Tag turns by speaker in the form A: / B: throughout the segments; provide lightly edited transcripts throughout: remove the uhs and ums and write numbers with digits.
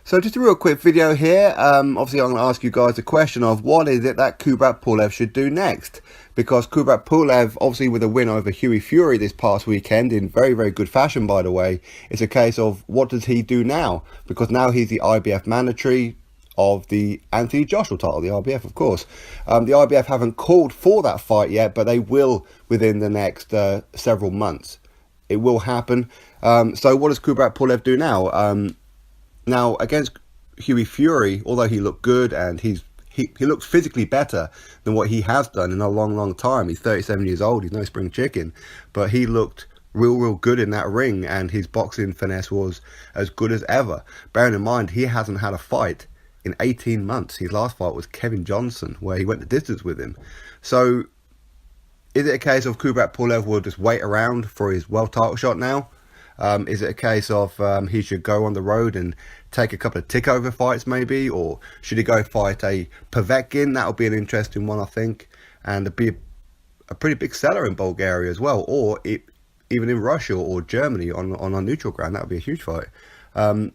A: So just a real quick video here. Obviously I'm going to ask you guys the question of what is it that KUBRAT PULEV should do next? Because KUBRAT PULEV, obviously with a win over Hughie Fury this past weekend in very, very good fashion, by the way, it's a case of what does he do now? Because now he's the IBF mandatory of the Anthony Joshua title, the IBF of course. The IBF haven't called for that fight yet, but they will within the next several months. It will happen. So what does KUBRAT PULEV do now? Now, against Hughie Fury, although he looked good and he looks physically better than what he has done in a long, long time. He's 37 years old. He's no spring chicken. But he looked real good in that ring, and his boxing finesse was as good as ever. Bearing in mind, he hasn't had a fight in 18 months. His last fight was Kevin Johnson, where he went the distance with him. So, is it a case of KUBRAT PULEV will just wait around for his world title shot now? Is it a case of he should go on the road and take a couple of tick-over fights maybe? Or should he go fight a Povetkin? That would be an interesting one, I think. And it'd be a pretty big seller in Bulgaria as well. Or even in Russia or Germany on a neutral ground. That would be a huge fight. I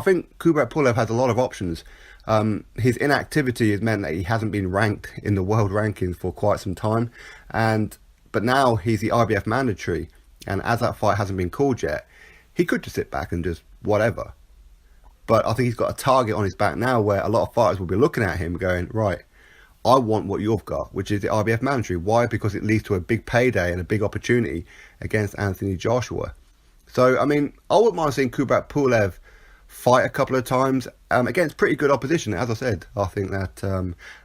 A: think KUBRAT PULEV has a lot of options. His inactivity has meant that he hasn't been ranked in the world rankings for quite some time. But now he's the IBF mandatory. And as that fight hasn't been called yet, he could just sit back and just whatever. But I think he's got a target on his back now where a lot of fighters will be looking at him going, right, I want what you've got, which is the IBF mandatory. Why? Because it leads to a big payday and a big opportunity against Anthony Joshua. So, I mean, I wouldn't mind seeing KUBRAT PULEV fight a couple of times against pretty good opposition. As I said, I think that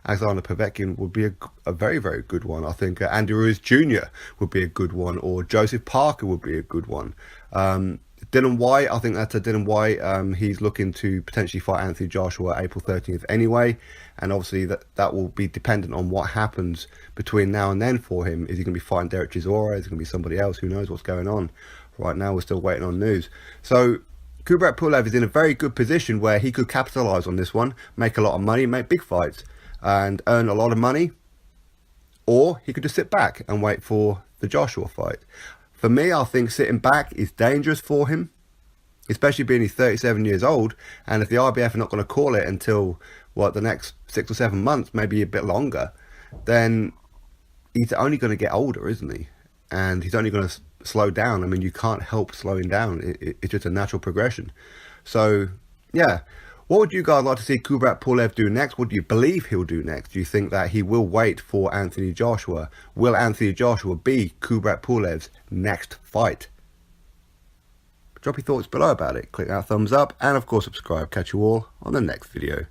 A: Alexander Povetkin would be a very, very good one. I think Andy Ruiz Jr. would be a good one, or Joseph Parker would be a good one. Dylan White, I think that's a Dylan White. He's looking to potentially fight Anthony Joshua April 13th anyway, and obviously that will be dependent on what happens between now and then for him. Is he going to be fighting Derek Chisora? Is it going to be somebody else? Who knows what's going on? Right now we're still waiting on news. So KUBRAT PULEV is in a very good position where he could capitalise on this one, make a lot of money, make big fights, and earn a lot of money. Or he could just sit back and wait for the Joshua fight. For me, I think sitting back is dangerous for him, especially being he's 37 years old. And if the IBF are not going to call it until, the next 6 or 7 months, maybe a bit longer, then he's only going to get older, isn't he? And he's only going to slow down. I mean, you can't help slowing down. It's just a natural progression. So, yeah. What would you guys like to see KUBRAT PULEV do next? What do you believe he'll do next? Do you think that he will wait for Anthony Joshua? Will Anthony Joshua be KUBRAT PULEV's next fight? Drop your thoughts below about it. Click that thumbs up and, of course, subscribe. Catch you all on the next video.